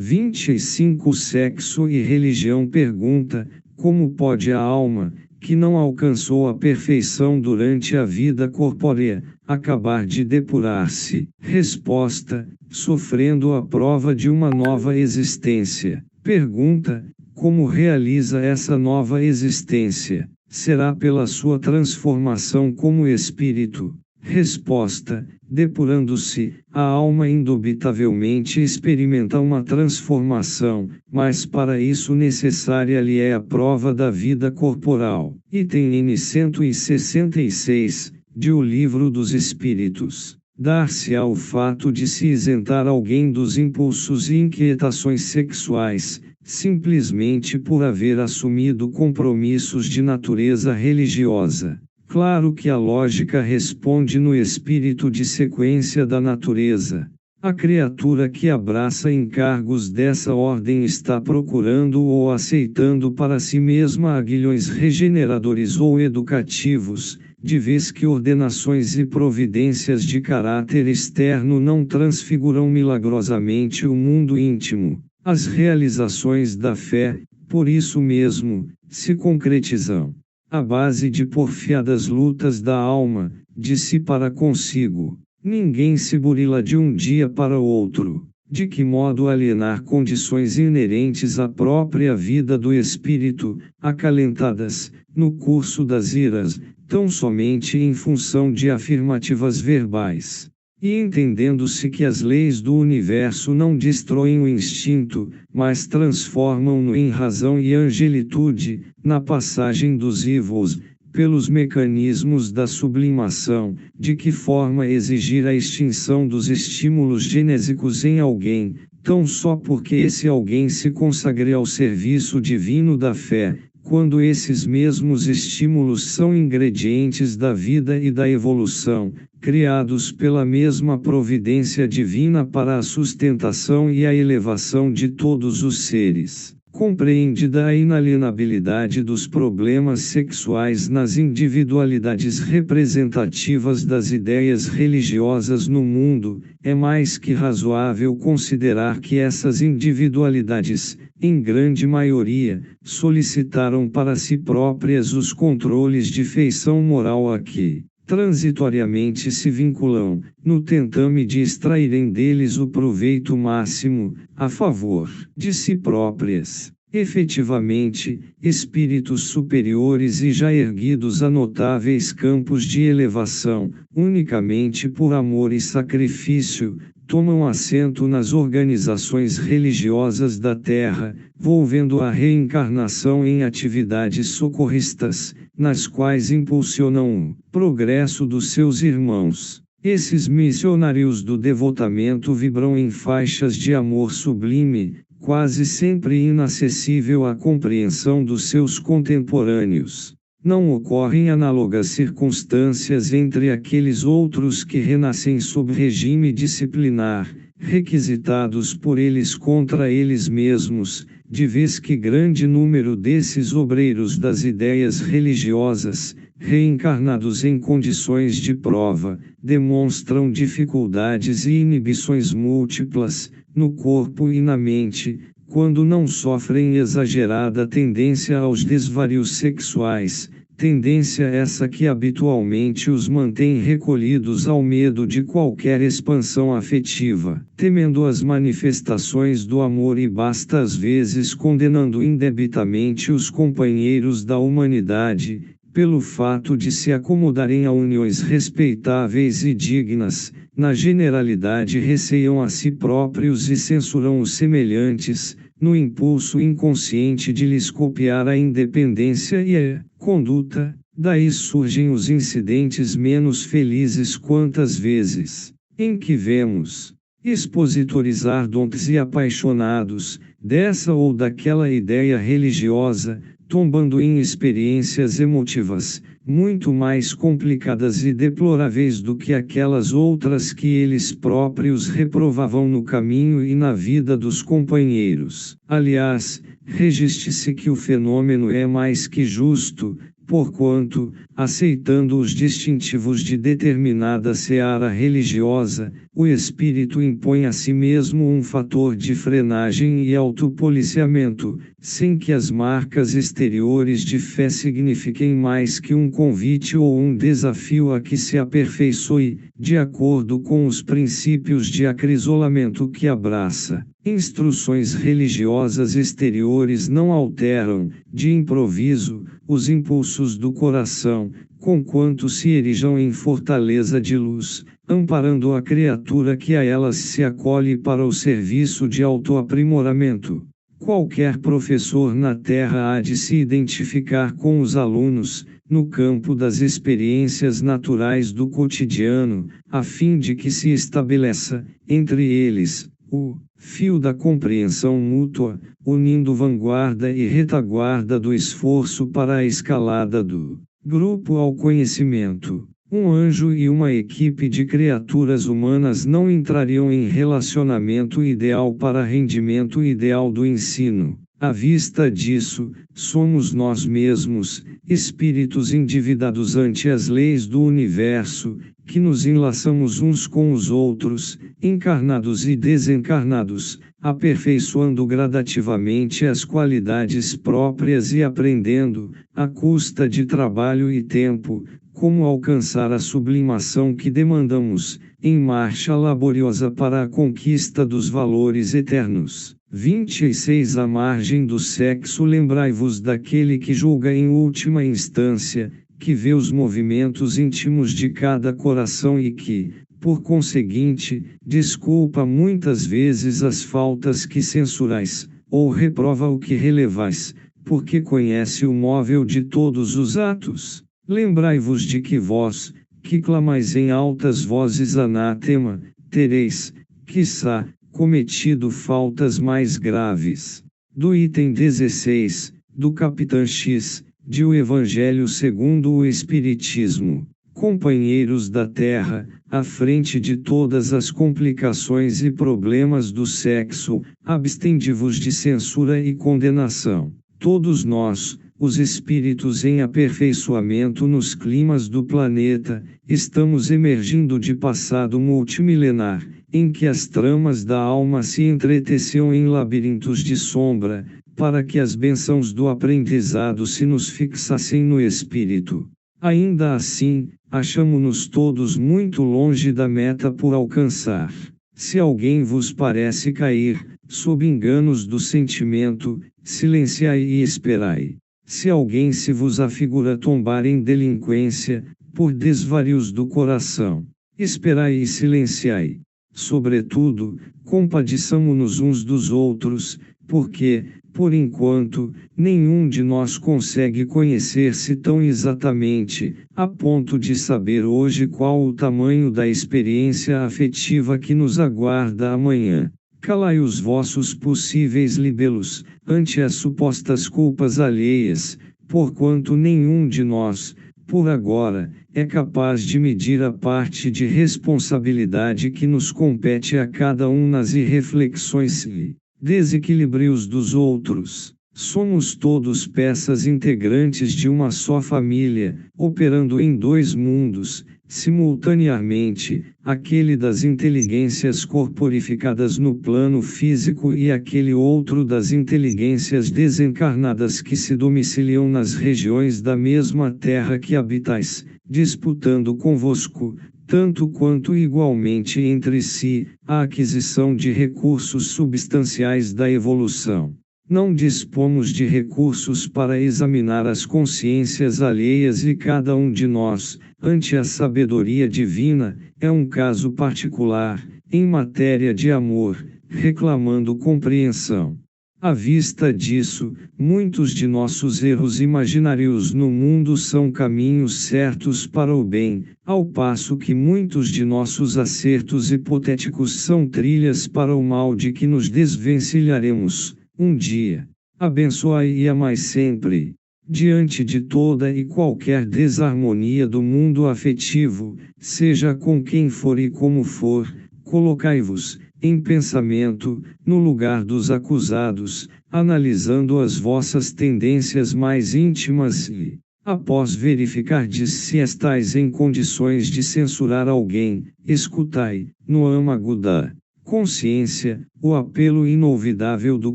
25 Sexo e religião. Pergunta: como pode a alma, que não alcançou a perfeição durante a vida corpórea, acabar de depurar-se? Resposta: sofrendo a prova de uma nova existência. Pergunta: como realiza essa nova existência? Será pela sua transformação como espírito? Resposta: depurando-se, a alma indubitavelmente experimenta uma transformação, mas para isso necessária lhe é a prova da vida corporal. Item N 166, de O Livro dos Espíritos. Dar-se-á o fato de se isentar alguém dos impulsos e inquietações sexuais, simplesmente por haver assumido compromissos de natureza religiosa. Claro que a lógica responde no espírito de sequência da natureza. A criatura que abraça encargos dessa ordem está procurando ou aceitando para si mesma aguilhões regeneradores ou educativos, de vez que ordenações e providências de caráter externo não transfiguram milagrosamente o mundo íntimo. As realizações da fé, por isso mesmo, se concretizam à base de porfiadas lutas da alma, de si para consigo. Ninguém se burila de um dia para outro. De que modo alienar condições inerentes à própria vida do espírito, acalentadas, no curso das iras, tão somente em função de afirmativas verbais? E entendendo-se que as leis do universo não destroem o instinto, mas transformam-no em razão e angelitude, na passagem dos ivos, pelos mecanismos da sublimação, de que forma exigir a extinção dos estímulos genésicos em alguém, tão só porque esse alguém se consagre ao serviço divino da fé, quando esses mesmos estímulos são ingredientes da vida e da evolução, criados pela mesma providência divina para a sustentação e a elevação de todos os seres. Compreendida a inalienabilidade dos problemas sexuais nas individualidades representativas das ideias religiosas no mundo, é mais que razoável considerar que essas individualidades, em grande maioria, solicitaram para si próprias os controles de feição moral a que, transitoriamente se vinculam, no tentame de extraírem deles o proveito máximo, a favor de si próprias. Efetivamente, espíritos superiores e já erguidos a notáveis campos de elevação, unicamente por amor e sacrifício, tomam assento nas organizações religiosas da Terra, volvendo a reencarnação em atividades socorristas, nas quais impulsionam o progresso dos seus irmãos. Esses missionários do devotamento vibram em faixas de amor sublime, quase sempre inacessível à compreensão dos seus contemporâneos. Não ocorrem análogas circunstâncias entre aqueles outros que renascem sob regime disciplinar, requisitados por eles contra eles mesmos, de vez que grande número desses obreiros das ideias religiosas, reencarnados em condições de prova, demonstram dificuldades e inibições múltiplas, no corpo e na mente, quando não sofrem exagerada tendência aos desvarios sexuais, tendência essa que habitualmente os mantém recolhidos ao medo de qualquer expansão afetiva, temendo as manifestações do amor e basta às vezes condenando indebitamente os companheiros da humanidade, pelo fato de se acomodarem a uniões respeitáveis e dignas, na generalidade receiam a si próprios e censuram os semelhantes, no impulso inconsciente de lhes copiar a independência e a conduta. Daí surgem os incidentes menos felizes quantas vezes, em que vemos expositores ardentes e apaixonados, dessa ou daquela ideia religiosa, tombando em experiências emotivas, muito mais complicadas e deploráveis do que aquelas outras que eles próprios reprovavam no caminho e na vida dos companheiros. Aliás, registre-se que o fenômeno é mais que justo, porquanto, aceitando os distintivos de determinada seara religiosa, o espírito impõe a si mesmo um fator de frenagem e autopoliciamento, sem que as marcas exteriores de fé signifiquem mais que um convite ou um desafio a que se aperfeiçoe, de acordo com os princípios de acrisolamento que abraça. Instruções religiosas exteriores não alteram, de improviso, os impulsos do coração, conquanto se erijam em fortaleza de luz, amparando a criatura que a elas se acolhe para o serviço de autoaprimoramento. Qualquer professor na Terra há de se identificar com os alunos, no campo das experiências naturais do cotidiano, a fim de que se estabeleça, entre eles, o fio da compreensão mútua, unindo vanguarda e retaguarda do esforço para a escalada do grupo ao conhecimento. Um anjo e uma equipe de criaturas humanas não entrariam em relacionamento ideal para rendimento ideal do ensino. À vista disso, somos nós mesmos, espíritos endividados ante as leis do universo, que nos enlaçamos uns com os outros, encarnados e desencarnados, aperfeiçoando gradativamente as qualidades próprias e aprendendo, à custa de trabalho e tempo, como alcançar a sublimação que demandamos, em marcha laboriosa para a conquista dos valores eternos. 26 À margem do sexo, lembrai-vos daquele que julga em última instância, que vê os movimentos íntimos de cada coração e que, por conseguinte, desculpa muitas vezes as faltas que censurais, ou reprova o que relevais, porque conhece o móvel de todos os atos. Lembrai-vos de que vós, que clamais em altas vozes anátema, tereis, quiçá, cometido faltas mais graves. Do item 16, do Capitã X, de O Evangelho segundo o Espiritismo. Companheiros da Terra, à frente de todas as complicações e problemas do sexo, abstende-vos de censura e condenação. Todos nós, os espíritos em aperfeiçoamento nos climas do planeta, estamos emergindo de passado multimilenar, em que as tramas da alma se entreteciam em labirintos de sombra, para que as bênçãos do aprendizado se nos fixassem no espírito. Ainda assim, achamo-nos todos muito longe da meta por alcançar. Se alguém vos parece cair, sob enganos do sentimento, silenciai e esperai. Se alguém se vos afigura tombar em delinquência, por desvarios do coração, esperai e silenciai. Sobretudo, compadeçamo-nos uns dos outros, porque, por enquanto, nenhum de nós consegue conhecer-se tão exatamente, a ponto de saber hoje qual o tamanho da experiência afetiva que nos aguarda amanhã. Calai os vossos possíveis libelos, ante as supostas culpas alheias, porquanto nenhum de nós, por agora, é capaz de medir a parte de responsabilidade que nos compete a cada um nas irreflexões e desequilíbrios dos outros. Somos todos peças integrantes de uma só família, operando em dois mundos, simultaneamente, aquele das inteligências corporificadas no plano físico e aquele outro das inteligências desencarnadas que se domiciliam nas regiões da mesma terra que habitais, disputando convosco, tanto quanto igualmente entre si, a aquisição de recursos substanciais da evolução. Não dispomos de recursos para examinar as consciências alheias e cada um de nós, ante a sabedoria divina, é um caso particular, em matéria de amor, reclamando compreensão. À vista disso, muitos de nossos erros imaginários no mundo são caminhos certos para o bem, ao passo que muitos de nossos acertos hipotéticos são trilhas para o mal de que nos desvencilharemos um dia. Abençoai e amai sempre. Diante de toda e qualquer desarmonia do mundo afetivo, seja com quem for e como for, colocai-vos, em pensamento, no lugar dos acusados, analisando as vossas tendências mais íntimas e, Após verificardes se estais em condições de censurar alguém, escutai, no âmago da consciência, o apelo inolvidável do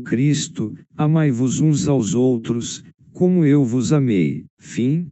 Cristo: amai-vos uns aos outros, como eu vos amei. Fim.